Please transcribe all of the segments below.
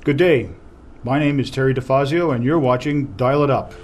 Good day. My name is Terry Difazio, and you're watching Dial It Up.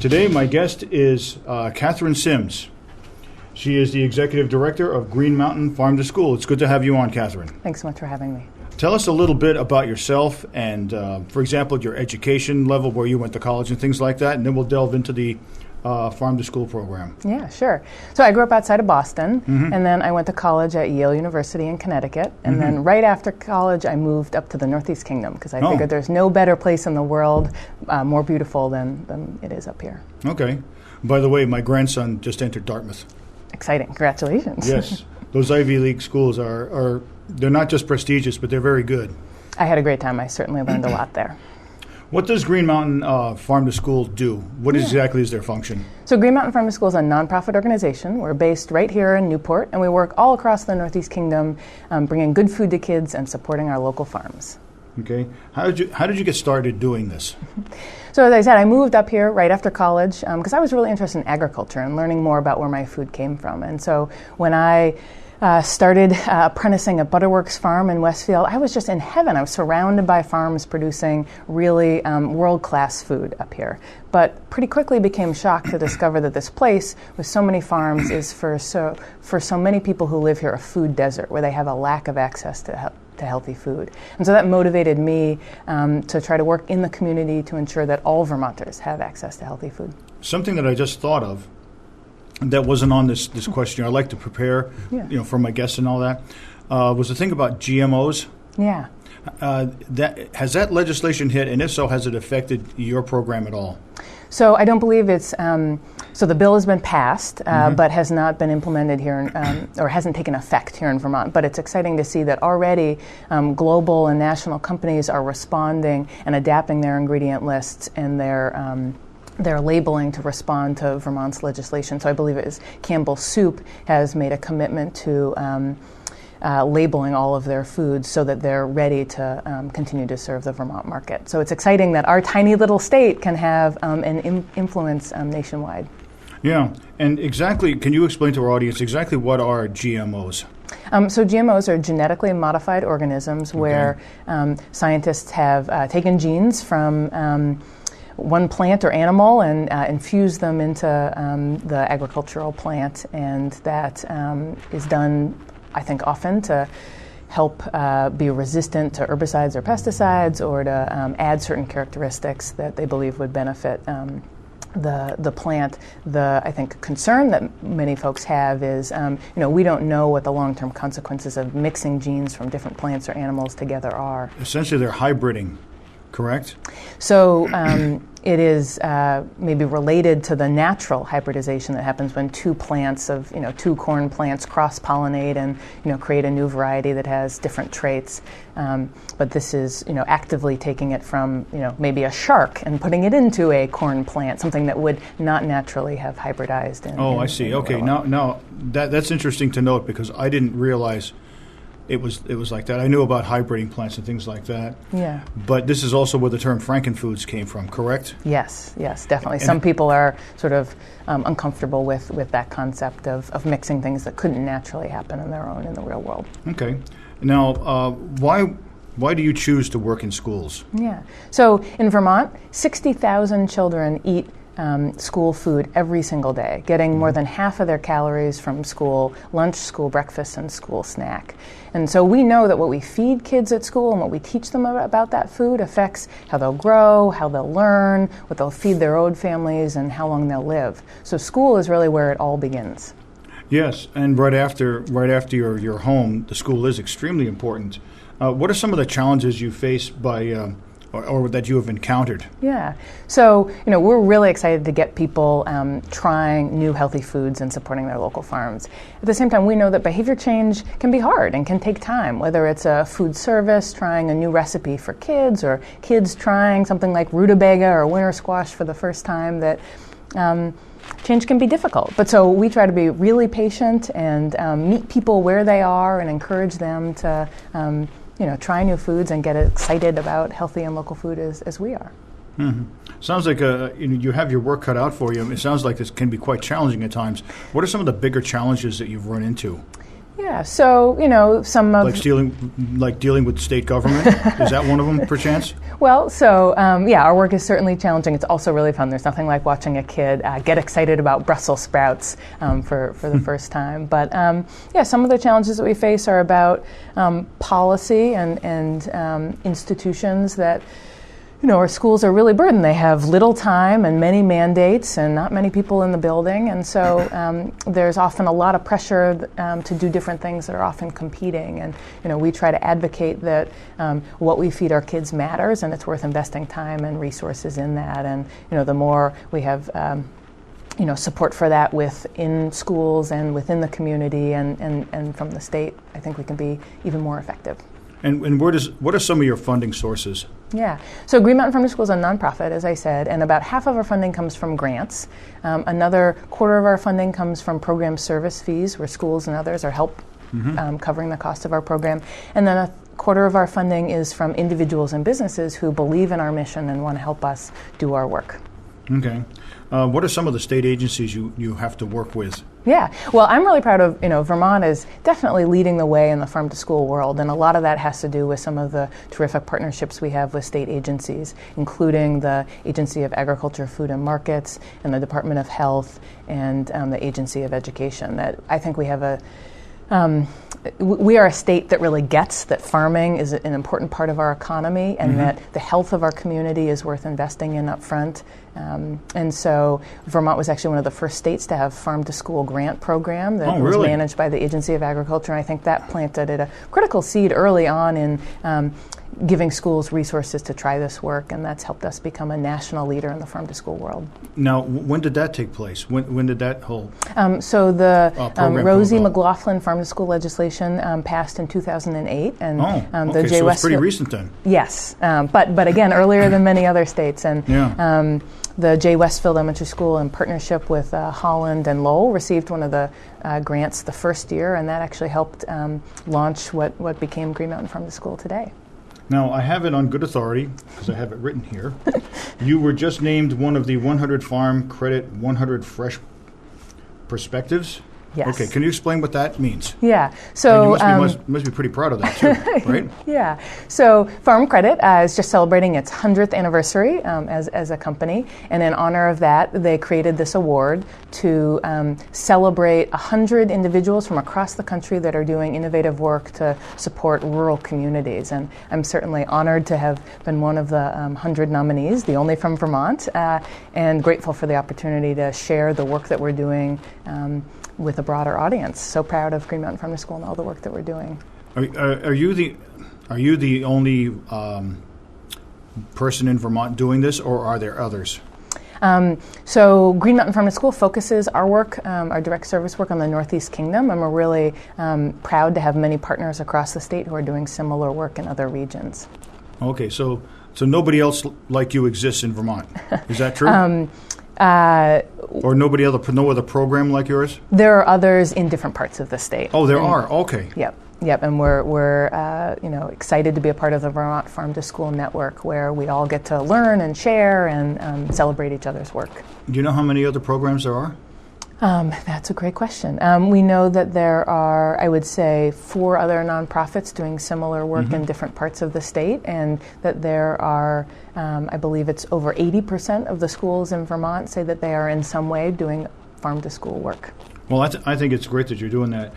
Today, my guest is Katherine Sims. She is the Executive Director of Green Mountain Farm to School. It's good to have you on, Katherine. Thanks so much for having me. Tell us a little bit about yourself and, for example, your education level, where you went to college and things like that, and then we'll delve into the Farm to School program. Yeah, sure. So I grew up outside of Boston, and then I went to college at Yale University in Connecticut, and then right after college I moved up to the Northeast Kingdom because I figured there's no better place in the world more beautiful than it is up here. Okay. By the way, my grandson just entered Dartmouth. Exciting. Congratulations. Yes. Those Ivy League schools are they're not just prestigious, but they're very good. I had a great time. I certainly learned a lot there. What does Green Mountain Farm to School do? What exactly is their function? So Green Mountain Farm to School is a nonprofit organization. We're based right here in Newport, and we work all across the Northeast Kingdom, bringing good food to kids and supporting our local farms. Okay. How did you get started doing this? So as I said, I moved up here right after college because I was really interested in agriculture and learning more about where my food came from. And so when I started apprenticing at Butterworks Farm in Westfield, I was just in heaven. I was surrounded by farms producing really world-class food up here. But pretty quickly became shocked to discover that this place with so many farms is for so many people who live here a food desert where they have a lack of access to healthy food. And so that motivated me to try to work in the community to ensure that all Vermonters have access to healthy food. Something that I just thought of that wasn't on this question. I like to prepare, for my guests and all that. Was the thing about GMOs? Yeah. Has that legislation hit, and if so, has it affected your program at all? So I don't believe it's. So the bill has been passed, but has not been implemented here, or hasn't taken effect here in Vermont. But it's exciting to see that already global and national companies are responding and adapting their ingredient lists and their labeling to respond to Vermont's legislation. So I believe it is Campbell's Soup has made a commitment to labeling all of their foods so that they're ready to continue to serve the Vermont market. So it's exciting that our tiny little state can have an influence nationwide. Yeah, and exactly, can you explain to our audience exactly what are GMOs? So GMOs are genetically modified organisms where scientists have taken genes from one plant or animal and infuse them into the agricultural plant, and that is done, I think, often to help be resistant to herbicides or pesticides, or to add certain characteristics that they believe would benefit the plant. I think concern that many folks have is, we don't know what the long-term consequences of mixing genes from different plants or animals together are. Essentially, they're hybriding, correct? So it is maybe related to the natural hybridization that happens when two plants of, two corn plants cross-pollinate and, create a new variety that has different traits. But this is, actively taking it from, maybe a shark and putting it into a corn plant, something that would not naturally have hybridized. I see. Okay, now that's interesting to note because I didn't realize it was like that. I knew about hybriding plants and things like that. Yeah. But this is also where the term frankenfoods came from, correct? Yes, definitely. Some people are sort of uncomfortable with that concept of mixing things that couldn't naturally happen on their own in the real world. Okay. Now, why do you choose to work in schools? Yeah. So in Vermont, 60,000 children eat school food every single day, getting more than half of their calories from school lunch, school breakfast, and school snack. And so we know that what we feed kids at school and what we teach them about that food affects how they'll grow, how they'll learn, what they'll feed their own families, and how long they'll live. So school is really where it all begins. Yes, and right after your home, the school is extremely important. What are some of the challenges you face or that you have encountered? Yeah, so we're really excited to get people trying new healthy foods and supporting their local farms. At the same time, we know that behavior change can be hard and can take time, whether it's a food service trying a new recipe for kids, or kids trying something like rutabaga or winter squash for the first time. That change can be difficult. But so we try to be really patient and meet people where they are and encourage them to try new foods and get excited about healthy and local food as we are. Mm-hmm. Sounds like you have your work cut out for you. It sounds like this can be quite challenging at times. What are some of the bigger challenges that you've run into? Yeah, so some of dealing with state government. Is that one of them, perchance? Well, so our work is certainly challenging. It's also really fun. There's nothing like watching a kid get excited about Brussels sprouts for the first time. But some of the challenges that we face are about policy and institutions that. Our schools are really burdened. They have little time and many mandates and not many people in the building. And so there's often a lot of pressure to do different things that are often competing. And, we try to advocate that what we feed our kids matters, and it's worth investing time and resources in that. And, the more we have support for that within schools and within the community and from the state, I think we can be even more effective. And what are some of your funding sources? Yeah, so Green Mountain Farm to School is a nonprofit, as I said, and about half of our funding comes from grants. Another quarter of our funding comes from program service fees, where schools and others are covering the cost of our program. And then a quarter of our funding is from individuals and businesses who believe in our mission and want to help us do our work. Okay. What are some of the state agencies you have to work with? Yeah, well, I'm really proud of, Vermont is definitely leading the way in the farm to school world, and a lot of that has to do with some of the terrific partnerships we have with state agencies, including the Agency of Agriculture, Food and Markets, and the Department of Health, and the Agency of Education. That I think we have we are a state that really gets that farming is an important part of our economy, and that the health of our community is worth investing in up front. And so Vermont was actually one of the first states to have farm to school grant program that was managed by the Agency of Agriculture. And I think that planted a critical seed early on in giving schools resources to try this work, and that's helped us become a national leader in the farm to school world. Now, when did that take place? When did that whole so the Rosie program McLaughlin farm to school legislation passed in 2008, and the Jay so Westfield, it's pretty recent then. Yes, but again earlier than many other states, and the Jay Westfield Elementary School, in partnership with Holland and Lowell, received one of the grants the first year, and that actually helped launch what became Green Mountain Farm to School today. Now, I have it on good authority, because I have it written here. You were just named one of the 100 Farm Credit 100 Fresh Perspectives. Yes. Okay, can you explain what that means? Yeah. So you must be pretty proud of that too, right? Yeah. So Farm Credit is just celebrating its 100th anniversary as a company, and in honor of that, they created this award to celebrate 100 individuals from across the country that are doing innovative work to support rural communities. And I'm certainly honored to have been one of the 100 nominees, the only from Vermont, and grateful for the opportunity to share the work that we're doing with a broader audience. So proud of Green Mountain Farm to School and all the work that we're doing. Are you the only person in Vermont doing this, or are there others? So Green Mountain Farm to School focuses our work, our direct service work, on the Northeast Kingdom, and we're really proud to have many partners across the state who are doing similar work in other regions. Okay, so nobody else like you exists in Vermont. Is that true? Or no other program like yours? There are others in different parts of the state. Oh, there are. Okay. Yep, and we're excited to be a part of the Vermont Farm to School network, where we all get to learn and share and celebrate each other's work. Do you know how many other programs there are? That's a great question. We know that there are, I would say, 4 other nonprofits doing similar work in different parts of the state, and that there are, I believe it's over 80% of the schools in Vermont say that they are in some way doing farm-to-school work. Well, I think it's great that you're doing that.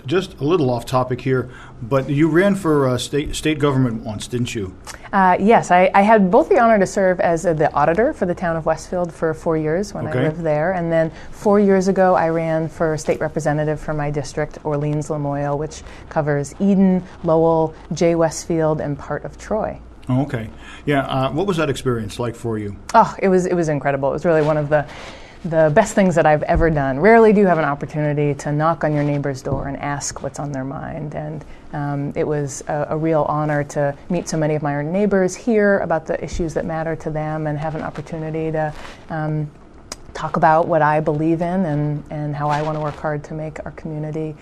Just a little off topic here, but you ran for state government once, didn't you? Yes, I had both the honor to serve as the auditor for the town of Westfield for 4 years when I lived there, and then 4 years ago I ran for state representative for my district, Orleans-Lamoille, which covers Eden, Lowell, Jay Westfield, and part of Troy. Oh, okay. Yeah, what was that experience like for you? Oh, it was incredible. It was really one of the best things that I've ever done. Rarely do you have an opportunity to knock on your neighbor's door and ask what's on their mind. And it was a real honor to meet so many of my neighbors, hear about the issues that matter to them, and have an opportunity to talk about what I believe in and how I want to work hard to make our community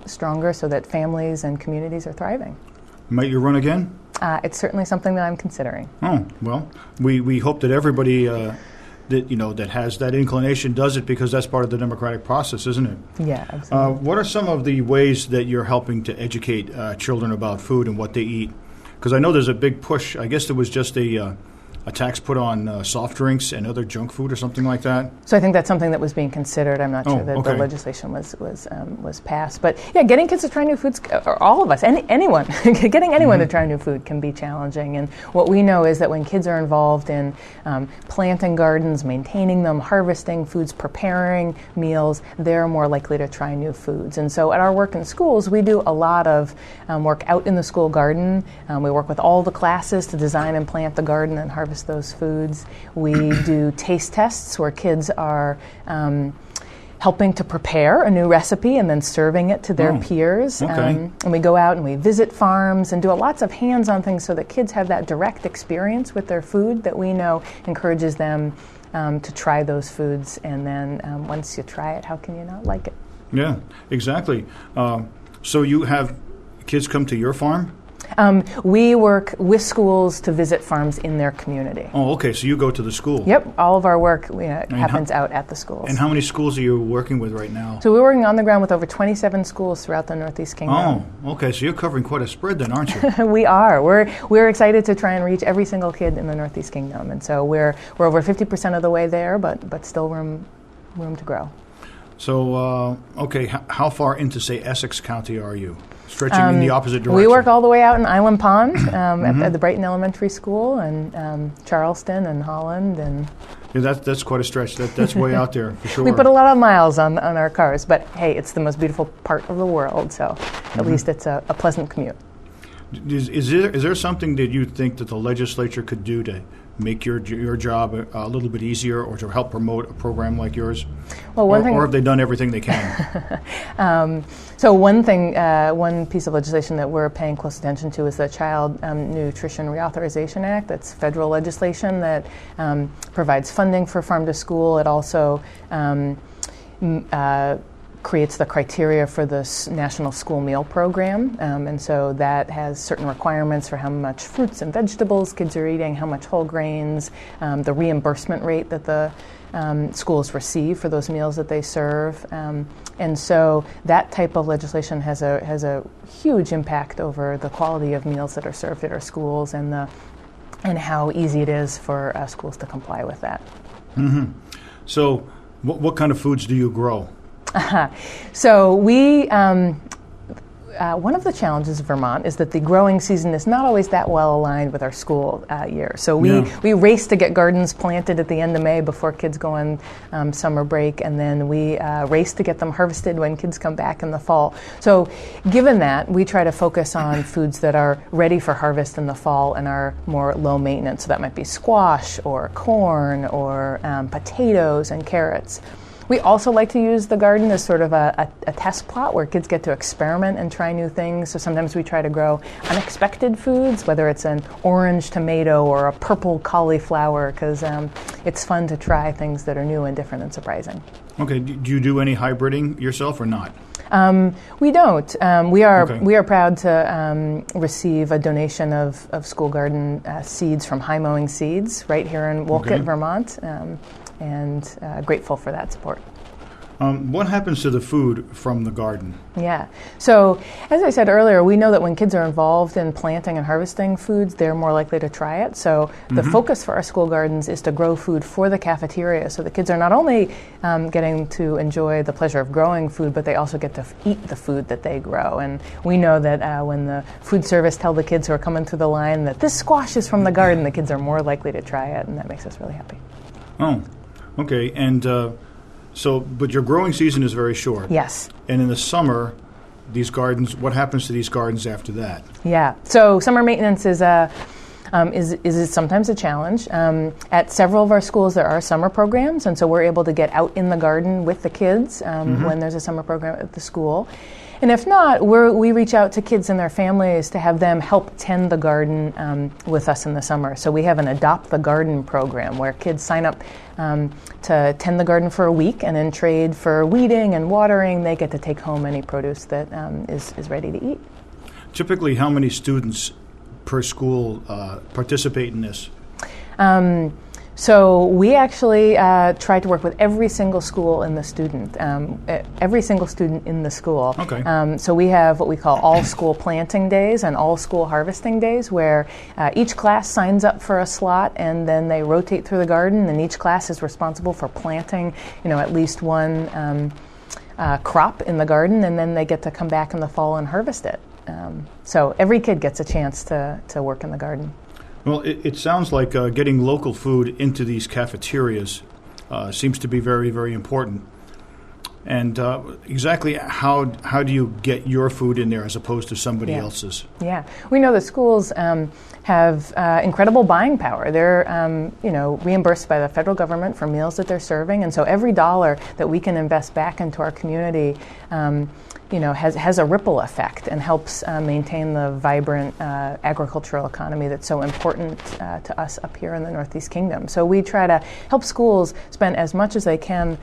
stronger so that families and communities are thriving. Might you run again? It's certainly something that I'm considering. Oh, well, we hope that everybody that has that inclination does it, because that's part of the democratic process, isn't it? Yeah, absolutely. What are some of the ways that you're helping to educate children about food and what they eat? Because I know there's a big push. I guess there was just a tax put on soft drinks and other junk food or something like that. So I think that's something that was being considered. I'm not sure that the legislation was passed. But yeah, getting kids to try new foods, or all of us, anyone, getting anyone to try new food can be challenging. And what we know is that when kids are involved in planting gardens, maintaining them, harvesting foods, preparing meals, they're more likely to try new foods. And so at our work in schools, we do a lot of work out in the school garden. We work with all the classes to design and plant the garden and harvest those foods. We do taste tests where kids are helping to prepare a new recipe and then serving it to their peers. And we go out and we visit farms and do lots of hands-on things so that kids have that direct experience with their food that we know encourages them to try those foods. And then once you try it, how can you not like it? Yeah, exactly. So you have kids come to your farm? We work with schools to visit farms in their community. Oh, okay. So you go to the school. Yep. All of our work happens out at the schools. And how many schools are you working with right now? So we're working on the ground with over 27 schools throughout the Northeast Kingdom. Oh, okay. So you're covering quite a spread then, aren't you? We are. We're excited to try and reach every single kid in the Northeast Kingdom. And so we're over 50% of the way there, but still room to grow. So, okay, how far into, say, Essex County are you? Stretching in the opposite direction? We work all the way out in Island Pond at the Brighton Elementary School, and Charleston and Holland. And yeah, that's quite a stretch. That's way out there, for sure. We put a lot of miles on our cars, but hey, it's the most beautiful part of the world, so at least it's a pleasant commute. Is there something that you think that the legislature could do to make your job a little bit easier, or to help promote a program like yours? Well, or have they done everything they can? So one piece of legislation that we're paying close attention to is the Child Nutrition Reauthorization Act. That's federal legislation that provides funding for farm to school. It also creates the criteria for the National School Meal Program, and so that has certain requirements for how much fruits and vegetables kids are eating, how much whole grains, the reimbursement rate that the schools receive for those meals that they serve, and so that type of legislation has a huge impact over the quality of meals that are served at our schools and how easy it is for schools to comply with that. Mm-hmm. So, what kind of foods do you grow? So we, one of the challenges of Vermont is that the growing season is not always that well aligned with our school year. So we race to get gardens planted at the end of May before kids go on summer break, and then we race to get them harvested when kids come back in the fall. So given that, we try to focus on foods that are ready for harvest in the fall and are more low maintenance. So that might be squash or corn or potatoes and carrots. We also like to use the garden as sort of a test plot where kids get to experiment and try new things. So sometimes we try to grow unexpected foods, whether it's an orange tomato or a purple cauliflower, because it's fun to try things that are new and different and surprising. Okay, do you do any hybriding yourself or not? We don't. We are proud to receive a donation of school garden seeds from High Mowing Seeds right here in Wolcott, Vermont. And grateful for that support. What happens to the food from the garden? Yeah. So, as I said earlier, we know that when kids are involved in planting and harvesting foods, they're more likely to try it. So, the focus for our school gardens is to grow food for the cafeteria. So, the kids are not only getting to enjoy the pleasure of growing food, but they also get to eat the food that they grow. And we know that when the food service tell the kids who are coming through the line that this squash is from the garden, the kids are more likely to try it, and that makes us really happy. Oh, okay. And but your growing season is very short. Yes. And in the summer, these gardens, what happens to these gardens after that? Yeah. So summer maintenance is sometimes a challenge. At several of our schools, there are summer programs, and so we're able to get out in the garden with the kids when there's a summer program at the school. And if not, we reach out to kids and their families to have them help tend the garden with us in the summer. So we have an Adopt the Garden program where kids sign up to tend the garden for a week, and in trade for weeding and watering, they get to take home any produce that is ready to eat. Typically, how many students per school participate in this? So we actually try to work with every single school in the student, every single student in the school. Okay. So we have what we call all school planting days and all school harvesting days, where each class signs up for a slot, and then they rotate through the garden, and each class is responsible for planting, at least one crop in the garden, and then they get to come back in the fall and harvest it. So every kid gets a chance to work in the garden. Well, it sounds like getting local food into these cafeterias seems to be very, very important. And exactly how do you get your food in there as opposed to somebody else's? Yeah, we know that schools have incredible buying power. They're reimbursed by the federal government for meals that they're serving, and so every dollar that we can invest back into our community has a ripple effect and helps maintain the vibrant agricultural economy that's so important to us up here in the Northeast Kingdom. So we try to help schools spend as much as they can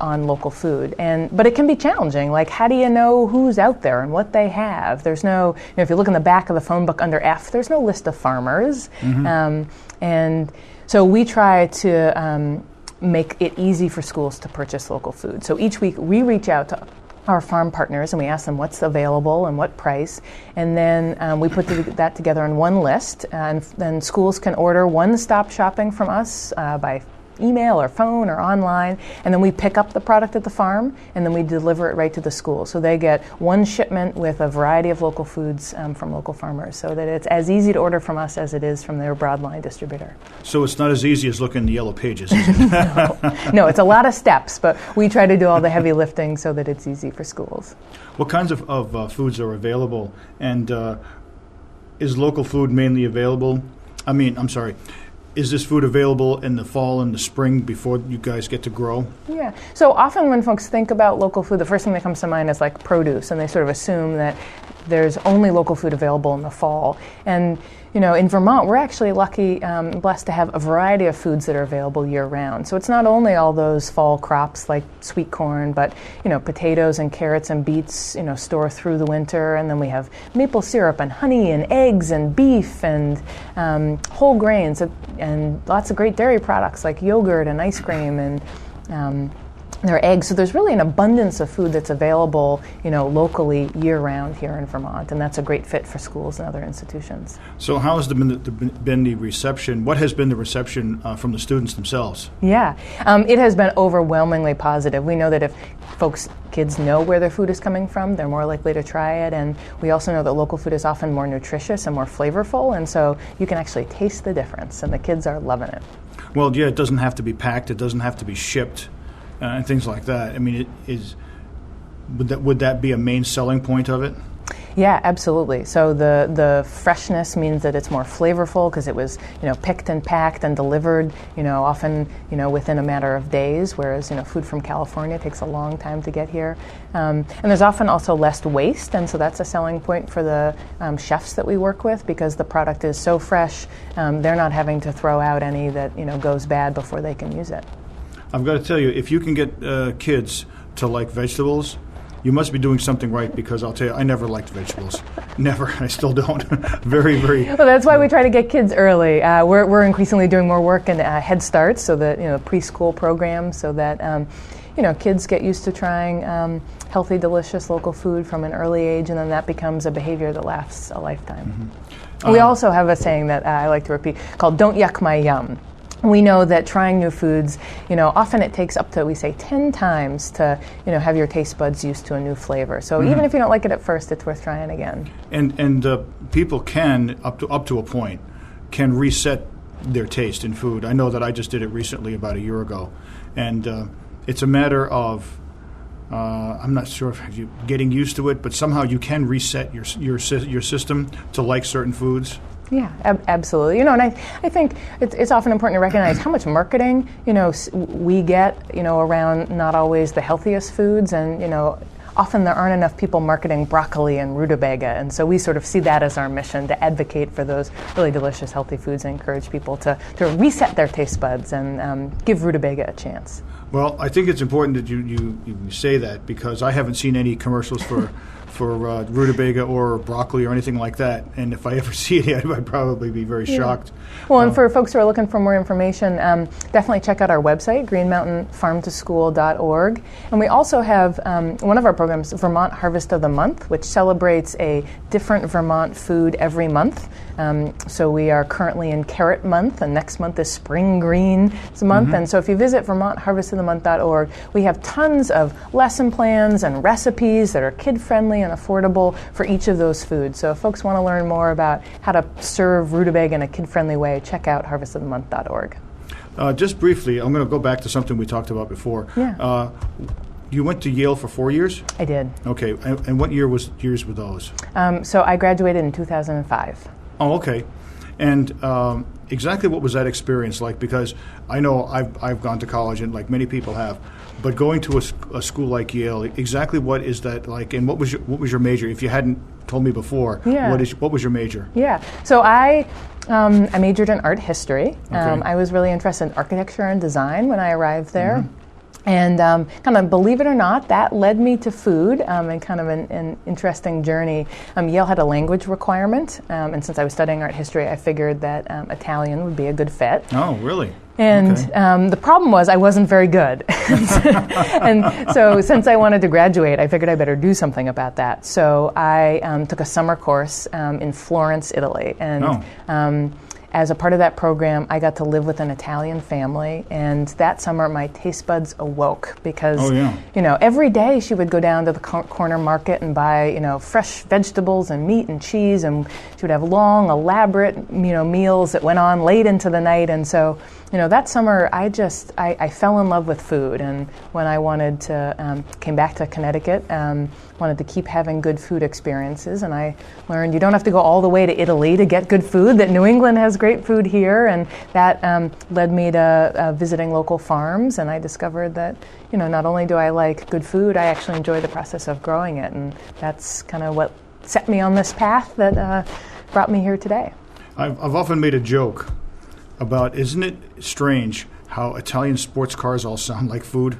on local food, but it can be challenging. Like, how do you know who's out there and what they have? There's no, if you look in the back of the phone book under F, there's no list of farmers, and so we try to make it easy for schools to purchase local food. So each week we reach out to our farm partners and we ask them what's available and what price, and then we put that together on one list, and then schools can order one-stop shopping from us by email or phone or online, and then we pick up the product at the farm and then we deliver it right to the school. So they get one shipment with a variety of local foods from local farmers, so that it's as easy to order from us as it is from their broadline distributor. So it's not as easy as looking in the yellow pages, is it? No, it's a lot of steps, but we try to do all the heavy lifting so that it's easy for schools. What kinds of foods are available, and is local food mainly available? Is this food available in the fall and the spring before you guys get to grow? Yeah. So often when folks think about local food, the first thing that comes to mind is like produce, and they sort of assume that there's only local food available in the fall. And in Vermont, we're actually lucky and blessed to have a variety of foods that are available year-round. So it's not only all those fall crops like sweet corn, but potatoes and carrots and beets store through the winter, and then we have maple syrup and honey and eggs and beef and whole grains and lots of great dairy products like yogurt and ice cream and there are eggs. So there's really an abundance of food that's available, locally year-round here in Vermont, and that's a great fit for schools and other institutions. So how has been the reception? What has been the reception from the students themselves? Yeah, it has been overwhelmingly positive. We know that if kids know where their food is coming from, they're more likely to try it, and we also know that local food is often more nutritious and more flavorful, and so you can actually taste the difference, and the kids are loving it. Well, yeah, it doesn't have to be packed, it doesn't have to be shipped. And things like that. I mean, would that be a main selling point of it? Yeah, absolutely. So the freshness means that it's more flavorful because it was picked and packed and delivered often within a matter of days, whereas food from California takes a long time to get here. And there's often also less waste, and so that's a selling point for the chefs that we work with, because the product is so fresh. They're not having to throw out any that goes bad before they can use it. I've got to tell you, if you can get kids to like vegetables, you must be doing something right, because I'll tell you, I never liked vegetables. Never. I still don't. Very, very. Well, that's why we try to get kids early. We're increasingly doing more work in Head Start, so that, preschool programs, so that kids get used to trying healthy, delicious local food from an early age, and then that becomes a behavior that lasts a lifetime. Mm-hmm. We also have a saying that I like to repeat called "Don't yuck my yum." We know that trying new foods, often it takes up to, we say, 10 times to, have your taste buds used to a new flavor. So even if you don't like it at first, it's worth trying again. And people can, up to a point, can reset their taste in food. I know that I just did it recently, about a year ago, and it's a matter of I'm not sure if you're getting used to it, but somehow you can reset your system to like certain foods. Yeah, absolutely. And I think it's often important to recognize how much marketing, we get, around not always the healthiest foods, and, often there aren't enough people marketing broccoli and rutabaga, and so we sort of see that as our mission, to advocate for those really delicious, healthy foods and encourage people to reset their taste buds and give rutabaga a chance. Well, I think it's important that you say that, because I haven't seen any commercials for rutabaga or broccoli or anything like that. And if I ever see it, I'd probably be very shocked. Well, and for folks who are looking for more information, definitely check out our website, greenmountainfarmtoschool.org. And we also have one of our programs, Vermont Harvest of the Month, which celebrates a different Vermont food every month. So we are currently in Carrot Month, and next month is Spring Green Month. Mm-hmm. And so if you visit vermontharvestofthemonth.org, we have tons of lesson plans and recipes that are kid-friendly and affordable for each of those foods. So if folks want to learn more about how to serve rutabaga in a kid-friendly way, check out harvestofthemonth.org. Just briefly, I'm going to go back to something we talked about before. Yeah. You went to Yale for 4 years? I did. Okay, and what years were those? So I graduated in 2005. Oh, okay. And exactly what was that experience like? Because I know I've gone to college, and like many people have, but going to a school like Yale, exactly what is that like? And what was your major? If you hadn't told me before, what was your major? Yeah. So I majored in art history. Okay. I was really interested in architecture and design when I arrived there. Mm-hmm. And kind of, believe it or not, that led me to food, and kind of an interesting journey. Yale had a language requirement, and since I was studying art history, I figured that Italian would be a good fit. Oh, really? And okay. The problem was I wasn't very good. And so since I wanted to graduate, I figured I better do something about that. So I took a summer course in Florence, Italy. And as a part of that program, I got to live with an Italian family, and that summer my taste buds awoke because, every day she would go down to the corner market and buy, fresh vegetables and meat and cheese, and she would have long, elaborate, meals that went on late into the night. And so, that summer I fell in love with food, and when I wanted to, came back to Connecticut, wanted to keep having good food experiences, and I learned you don't have to go all the way to Italy to get good food, that New England has great food here, and that led me to visiting local farms, and I discovered that, not only do I like good food, I actually enjoy the process of growing it, and that's kind of what set me on this path that brought me here today. I've often made a joke about, isn't it strange how Italian sports cars all sound like food?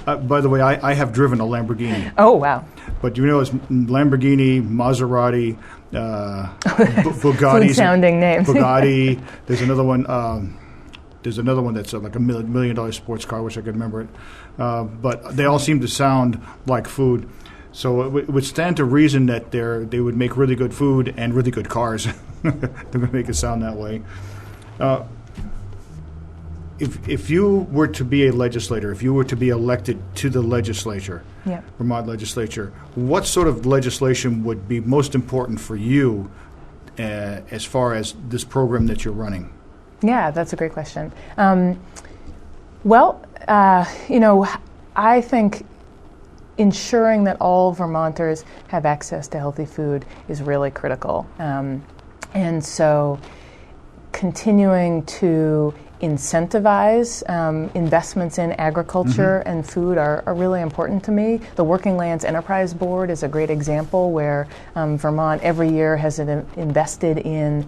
By the way, I have driven a Lamborghini. Oh, wow. But it's Lamborghini, Maserati, Bugatti. Food-sounding names. Bugatti. There's another one. That's like $1 million sports car. I wish I could remember it. But they all seem to sound like food. So it would stand to reason that they would make really good food and really good cars. They're going to make it sound that way. If you were to be a legislator, if you were to be elected to the legislature, Vermont legislature, what sort of legislation would be most important for you as far as this program that you're running? Yeah, that's a great question. I think ensuring that all Vermonters have access to healthy food is really critical. And so continuing to incentivize investments in agriculture and food are really important to me. The Working Lands Enterprise Board is a great example where Vermont every year has invested in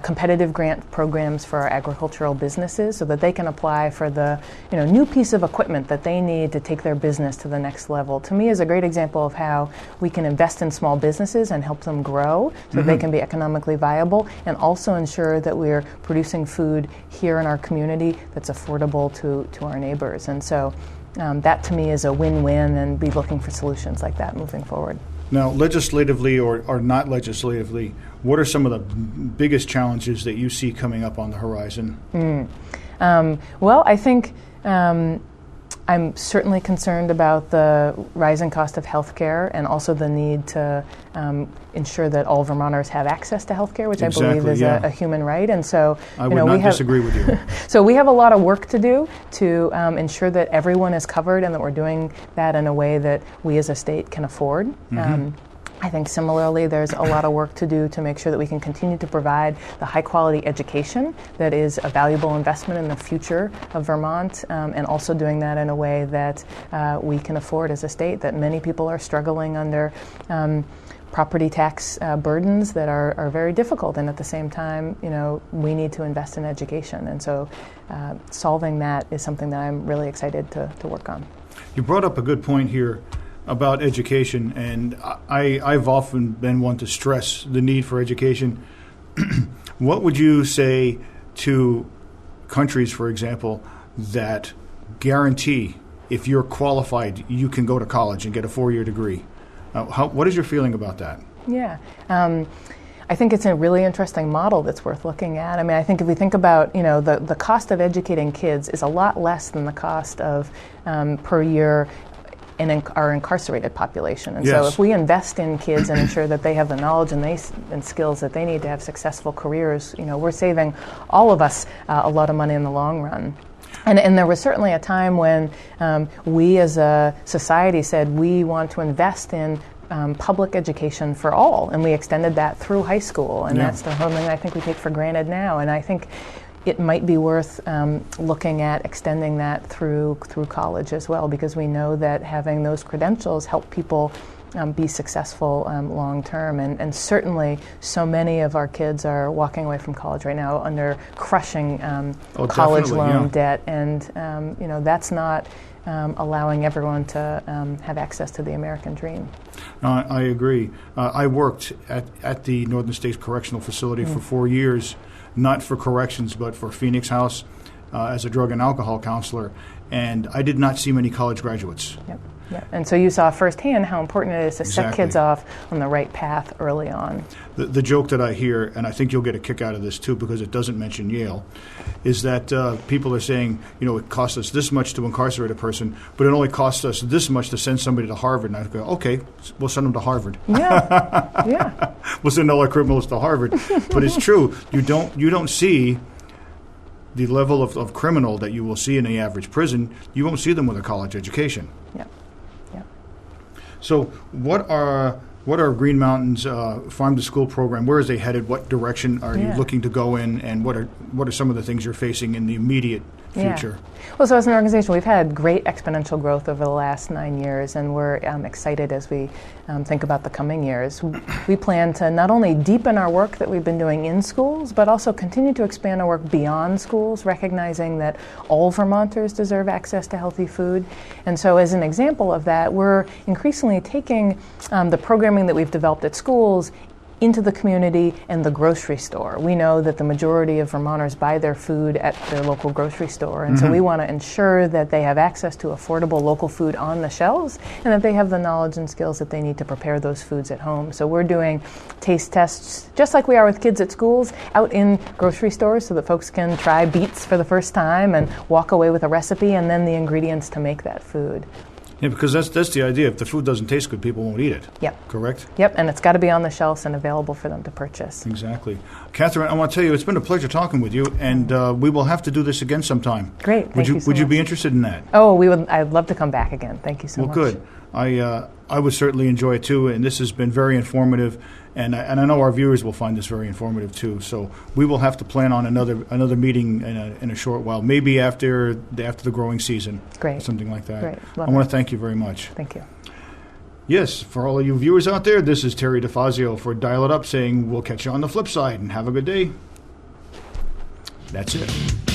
competitive grant programs for our agricultural businesses so that they can apply for the new piece of equipment that they need to take their business to the next level. To me, is a great example of how we can invest in small businesses and help them grow so that they can be economically viable, and also ensure that we're producing food here in our community that's affordable to our neighbors. And so that to me is a win-win, and be looking for solutions like that moving forward. Now, legislatively or not legislatively, what are some of the biggest challenges that you see coming up on the horizon? Well, I think I'm certainly concerned about the rising cost of healthcare, and also the need to ensure that all Vermonters have access to healthcare, which I believe is a human right. And so, I would not disagree with you. So we have a lot of work to do to ensure that everyone is covered, and that we're doing that in a way that we as a state can afford. I think similarly, there's a lot of work to do to make sure that we can continue to provide the high-quality education that is a valuable investment in the future of Vermont, and also doing that in a way that we can afford as a state, that many people are struggling under property tax burdens that are very difficult, and at the same time, we need to invest in education. And so solving that is something that I'm really excited to work on. You brought up a good point here about education, and I've often been one to stress the need for education. What would you say to countries, for example, that guarantee if you're qualified, you can go to college and get a 4-year degree? What is your feeling about that? Yeah. I think it's a really interesting model that's worth looking at. I mean, I think if we think about, the cost of educating kids is a lot less than the cost of per year in our incarcerated population. And so if we invest in kids and ensure that they have the knowledge and skills that they need to have successful careers, we're saving all of us a lot of money in the long run. And there was certainly a time when we as a society said we want to invest in public education for all, and we extended that through high school, and that's something I think we take for granted now. And I think it might be worth looking at extending that through college as well, because we know that having those credentials help people be successful long term. And certainly so many of our kids are walking away from college right now under crushing college loan debt, and that's not allowing everyone to have access to the American dream. I agree. I worked at the Northern States Correctional Facility for 4 years, not for corrections, but for Phoenix House as a drug and alcohol counselor, and I did not see many college graduates. Yep. And so you saw firsthand how important it is to set kids off on the right path early on. The joke that I hear, and I think you'll get a kick out of this too because it doesn't mention Yale, is that people are saying, it costs us this much to incarcerate a person, but it only costs us this much to send somebody to Harvard. And I go, okay, we'll send them to Harvard. Yeah. We'll send all our criminals to Harvard. But it's true. You don't see the level of criminal that you will see in the average prison. You won't see them with a college education. Yeah. So what are Green Mountain's Farm to School program? Where is they headed? What direction are you looking to go in? And what are some of the things you're facing in the immediate future? Well, so as an organization, we've had great exponential growth over the last 9 years, and we're excited as we think about the coming years. We plan to not only deepen our work that we've been doing in schools, but also continue to expand our work beyond schools, recognizing that all Vermonters deserve access to healthy food. And so as an example of that, we're increasingly taking the programming that we've developed at schools into the community and the grocery store. We know that the majority of Vermonters buy their food at their local grocery store, and so we want to ensure that they have access to affordable local food on the shelves, and that they have the knowledge and skills that they need to prepare those foods at home. So we're doing taste tests, just like we are with kids at schools, out in grocery stores so that folks can try beets for the first time and walk away with a recipe and then the ingredients to make that food. Yeah, because that's the idea. If the food doesn't taste good, people won't eat it. Yep. Correct? Yep, and it's got to be on the shelves and available for them to purchase. Exactly. Katherine, I want to tell you, it's been a pleasure talking with you, and we will have to do this again sometime. Great. Thank you so Would you much. be interested in that? Oh, I'd love to come back again. Thank you so much. Well, good. I would certainly enjoy it too, and this has been very informative. And I know our viewers will find this very informative too. So we will have to plan on another meeting in a short while, maybe after the growing season. Great. Something like that. Great. I want to thank you very much. Thank you. Yes, for all of you viewers out there, this is Terry Difazio for Dial It Up saying we'll catch you on the flip side and have a good day. That's it.